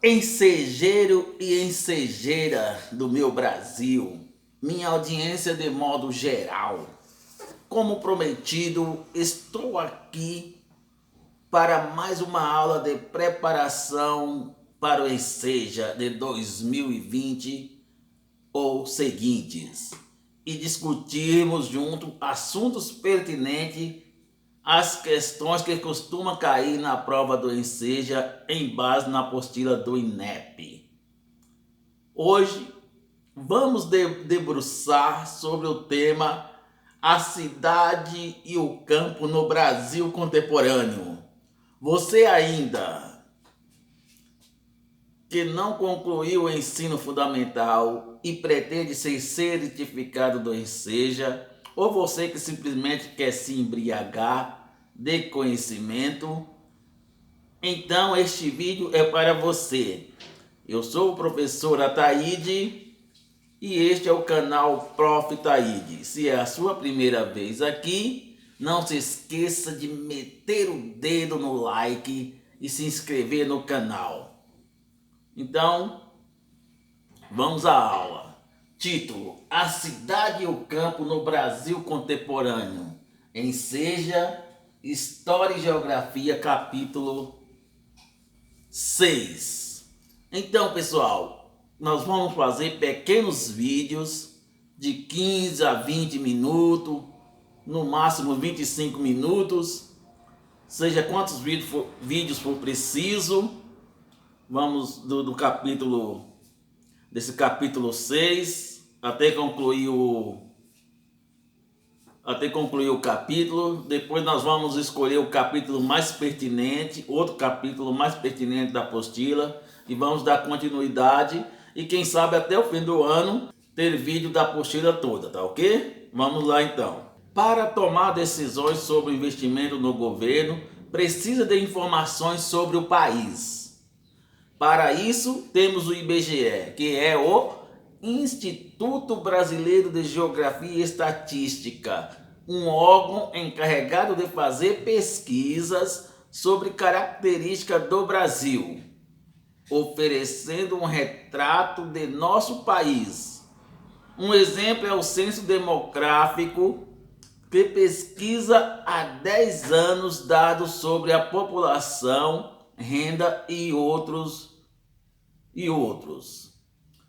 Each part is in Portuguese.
Ensejeiro e ensejeira do meu Brasil, minha audiência de modo geral. Como prometido, estou aqui para mais uma aula de preparação para o Enseja de 2020 ou seguintes e discutirmos junto assuntos pertinentes às questões que costumam cair na prova do Enseja em base na apostila do INEP. Hoje vamos debruçar sobre o tema a cidade e o campo no Brasil contemporâneo. Você ainda que não concluiu o ensino fundamental e pretende ser certificado do Enseja, ou você que simplesmente quer se embriagar de conhecimento, então este vídeo é para você. Eu sou o professor Ataíde e este é o canal Prof. Taíde. Se é a sua primeira vez aqui, não se esqueça de meter o dedo no like e se inscrever no canal. Então, vamos à aula. Título: A cidade e o campo no Brasil contemporâneo. Enseja História e Geografia, capítulo 6. Então, pessoal, nós vamos fazer pequenos vídeos de 15 a 20 minutos, no máximo 25 minutos, seja quantos vídeos for preciso. Vamos desse capítulo 6 até concluir o capítulo. Depois nós vamos escolher o capítulo mais pertinente, outro capítulo mais pertinente da apostila, e vamos dar continuidade e quem sabe até o fim do ano ter vídeo da apostila toda, tá ok? Vamos lá então. Para tomar decisões sobre o investimento no governo, precisa de informações sobre o país. Para isso, temos o IBGE, que é o Instituto Brasileiro de Geografia e Estatística, um órgão encarregado de fazer pesquisas sobre características do Brasil, oferecendo um retrato de nosso país. Um exemplo é o Censo Demográfico, que pesquisa há 10 anos dados sobre a população, renda e outros.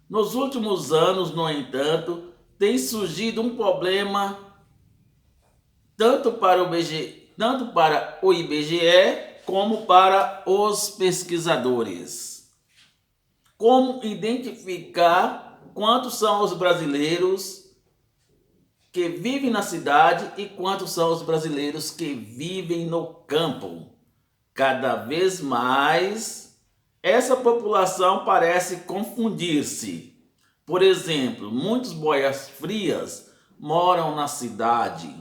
Nos últimos anos, no entanto, tem surgido um problema tanto para o IBGE como para os pesquisadores. Como identificar quantos são os brasileiros que vivem na cidade e quantos são os brasileiros que vivem no campo? Cada vez mais, essa população parece confundir-se. Por exemplo, muitos boias frias moram na cidade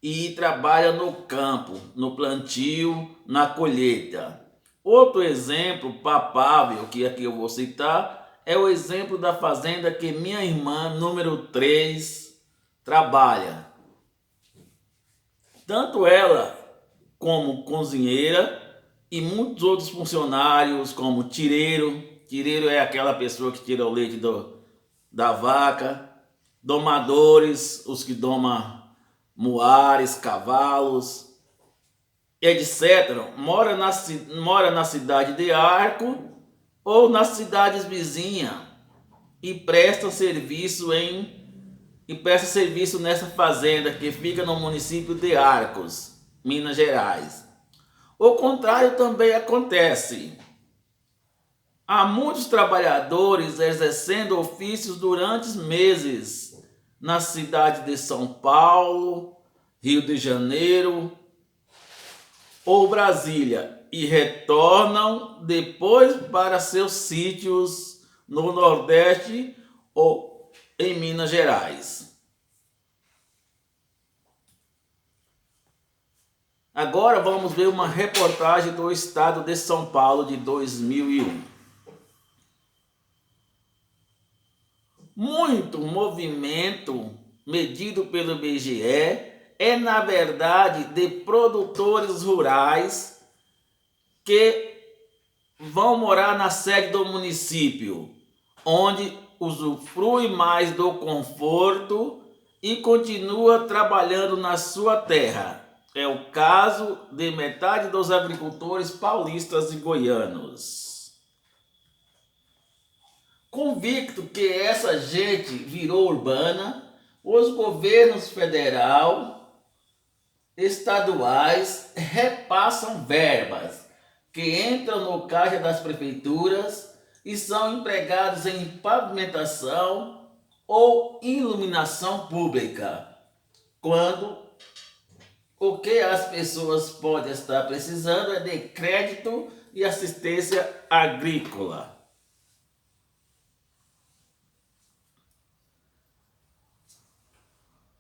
e trabalham no campo, no plantio, na colheita. Outro exemplo palpável que aqui eu vou citar é o exemplo da fazenda que minha irmã, número 3, trabalha. Tanto ela como cozinheira e muitos outros funcionários, como tireiro. Tireiro é aquela pessoa que tira o leite da vaca. Domadores, os que domam muares, cavalos, etc. Mora na cidade de Arco ou nas cidades vizinhas e presta serviço nessa fazenda que fica no município de Arcos, Minas Gerais. O contrário também acontece. Há muitos trabalhadores exercendo ofícios durante meses na cidade de São Paulo, Rio de Janeiro ou Brasília e retornam depois para seus sítios no Nordeste ou em Minas Gerais. Agora vamos ver uma reportagem do estado de São Paulo de 2001. Muito movimento medido pelo IBGE é, na verdade, de produtores rurais que vão morar na sede do município, onde usufrui mais do conforto e continua trabalhando na sua terra. É o caso de metade dos agricultores paulistas e goianos. Convicto que essa gente virou urbana, os governos federal, estaduais repassam verbas que entram no caixa das prefeituras e são empregados em pavimentação ou iluminação pública, quando o que as pessoas podem estar precisando é de crédito e assistência agrícola.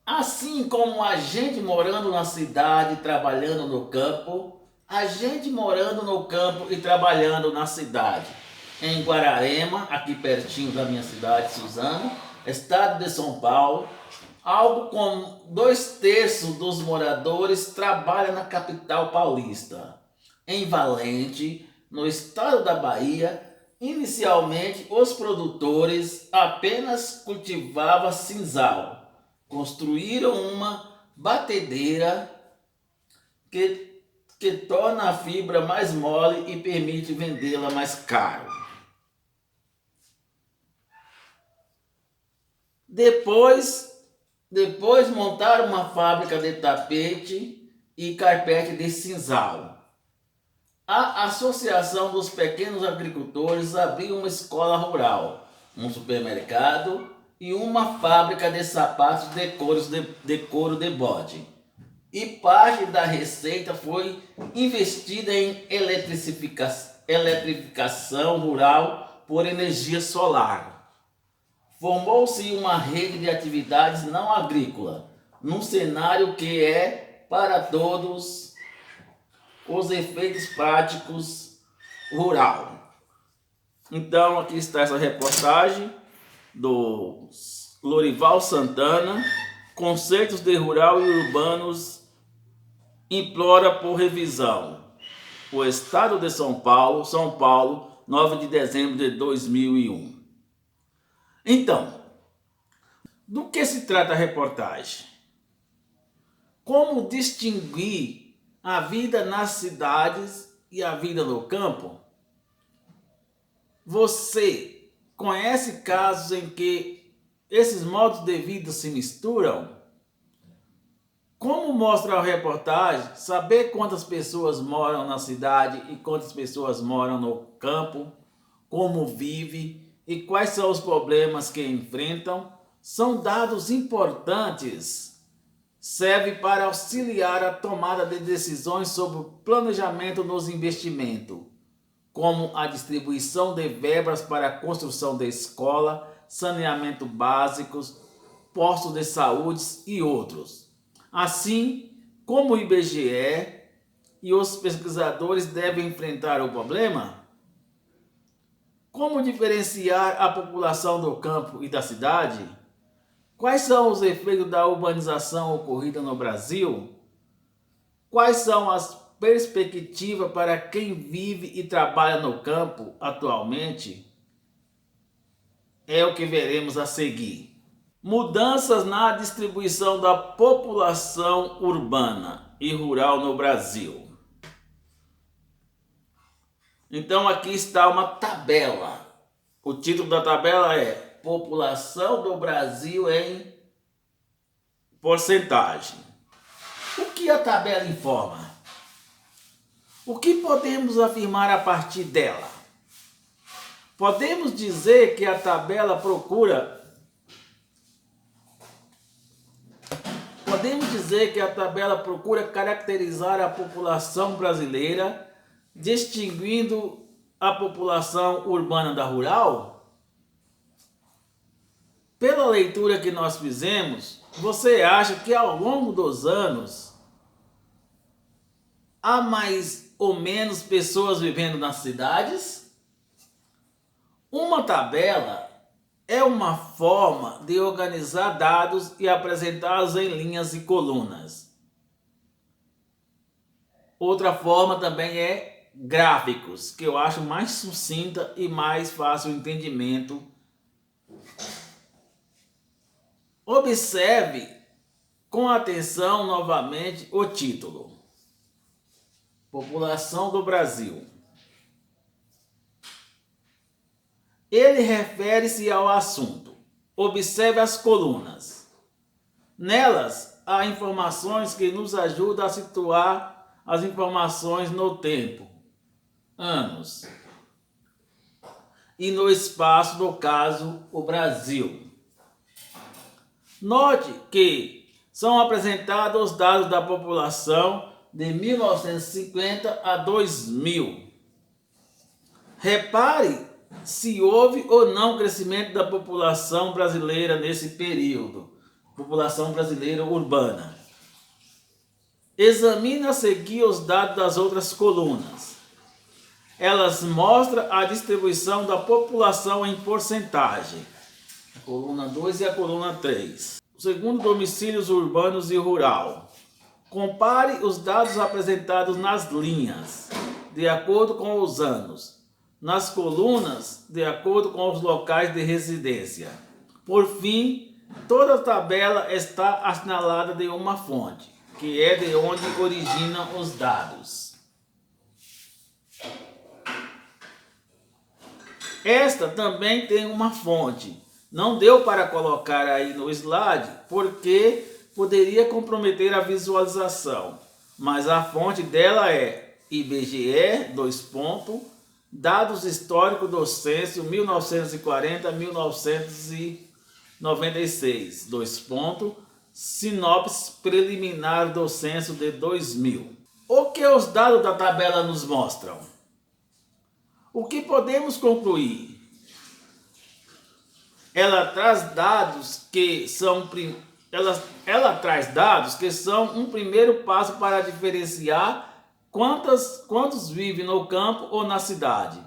Assim como a gente morando na cidade e trabalhando no campo, a gente morando no campo e trabalhando na cidade. Em Guararema, aqui pertinho da minha cidade, Suzano, estado de São Paulo, algo como 2/3 dos moradores trabalha na capital paulista. Em Valente, no estado da Bahia, inicialmente os produtores apenas cultivavam sisal. Construíram uma batedeira que torna a fibra mais mole e permite vendê-la mais caro. Depois montaram uma fábrica de tapete e carpete de sisal. A Associação dos Pequenos Agricultores abriu uma escola rural, um supermercado e uma fábrica de sapatos de couro de bode. E parte da receita foi investida em eletrificação rural por energia solar. Formou-se uma rede de atividades não agrícola, num cenário que é, para todos os efeitos práticos, rural. Então, aqui está essa reportagem do Lorival Santana, Conceitos de Rural e Urbanos implora por revisão. O Estado de São Paulo, 9 de dezembro de 2001. Então, do que se trata a reportagem? Como distinguir a vida nas cidades e a vida no campo? Você conhece casos em que esses modos de vida se misturam? Como mostra a reportagem, saber quantas pessoas moram na cidade e quantas pessoas moram no campo, como vive e quais são os problemas que enfrentam, são dados importantes. Serve para auxiliar a tomada de decisões sobre o planejamento nos investimentos, como a distribuição de verbas para a construção de escola, saneamento básicos, postos de saúde e outros. Assim como o IBGE e os pesquisadores devem enfrentar o problema? Como diferenciar a população do campo e da cidade? Quais são os efeitos da urbanização ocorrida no Brasil? Quais são as perspectivas para quem vive e trabalha no campo atualmente? É o que veremos a seguir. Mudanças na distribuição da população urbana e rural no Brasil. Então aqui está uma tabela. O título da tabela é População do Brasil em porcentagem. O que a tabela informa? O que podemos afirmar a partir dela? Podemos dizer que a tabela procura caracterizar a população brasileira, distinguindo a população urbana da rural? Pela leitura que nós fizemos, você acha que ao longo dos anos há mais ou menos pessoas vivendo nas cidades? Uma tabela é uma forma de organizar dados e apresentá-los em linhas e colunas. Outra forma também é gráficos, que eu acho mais sucinta e mais fácil o entendimento. Observe com atenção novamente o título. População do Brasil. Ele refere-se ao assunto. Observe as colunas. Nelas há informações que nos ajudam a situar as informações no tempo, anos, e no espaço, no caso, o Brasil. Note que são apresentados os dados da população de 1950 a 2000. Repare se houve ou não crescimento da população brasileira nesse período, população brasileira urbana. Examine a seguir os dados das outras colunas. Elas mostram a distribuição da população em porcentagem. A coluna 2 e a coluna 3. Segundo domicílios urbanos e rural. Compare os dados apresentados nas linhas, de acordo com os anos. Nas colunas, de acordo com os locais de residência. Por fim, toda a tabela está assinalada de uma fonte, que é de onde originam os dados. Esta também tem uma fonte. Não deu para colocar aí no slide, porque poderia comprometer a visualização. Mas a fonte dela é IBGE, dados históricos do censo 1940-1996, sinopse preliminar do censo de 2000. O que os dados da tabela nos mostram? O que podemos concluir? Ela traz dados que são um primeiro passo para diferenciar quantos vivem no campo ou na cidade.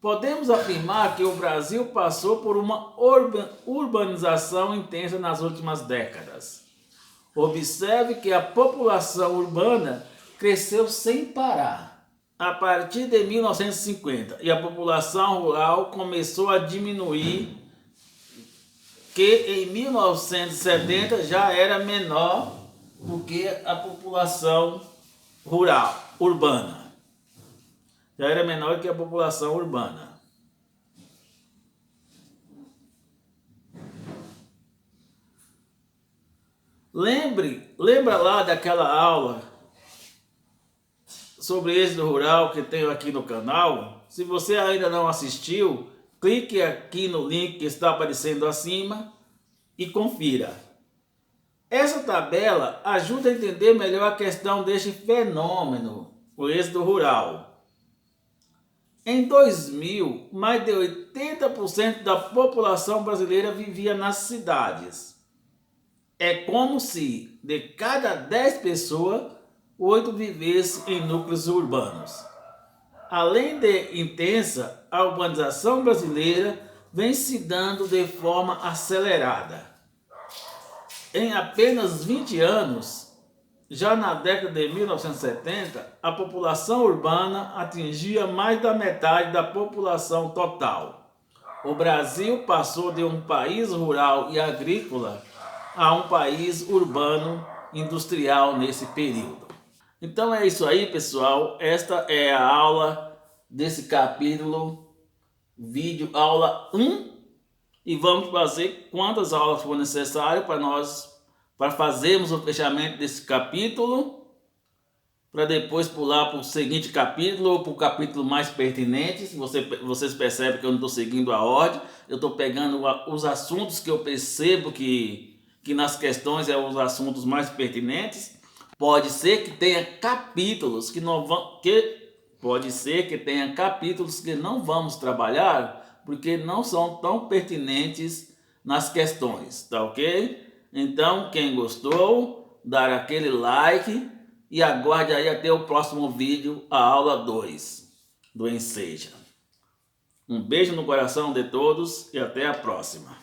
Podemos afirmar que o Brasil passou por uma urbanização intensa nas últimas décadas. Observe que a população urbana cresceu sem parar a partir de 1950 e a população rural começou a diminuir, que em 1970 já era menor do que a população urbana. Já era menor que a população urbana. Lembra lá daquela aula sobre êxodo rural que tenho aqui no canal? Se você ainda não assistiu, clique aqui no link que está aparecendo acima e confira. Essa tabela ajuda a entender melhor a questão deste fenômeno, o êxodo rural. Em 2000, mais de 80% da população brasileira vivia nas cidades. É como se de cada 10 pessoas, 8 vivessem em núcleos urbanos. Além de intensa, a urbanização brasileira vem se dando de forma acelerada. Em apenas 20 anos, já na década de 1970, a população urbana atingia mais da metade da população total. O Brasil passou de um país rural e agrícola a um país urbano industrial nesse período. Então é isso aí, pessoal. Esta é a aula desse capítulo, vídeo aula 1. E vamos fazer quantas aulas for necessário para fazermos o fechamento desse capítulo, para depois pular para o seguinte capítulo ou para o capítulo mais pertinente. Vocês percebem que eu não estou seguindo a ordem, eu estou pegando os assuntos que eu percebo que nas questões são os assuntos mais pertinentes. Pode ser que tenha capítulos que não vamos trabalhar, porque não são tão pertinentes nas questões, tá ok? Então, quem gostou, dar aquele like e aguarde aí até o próximo vídeo, a aula 2 do Enseja. Um beijo no coração de todos e até a próxima.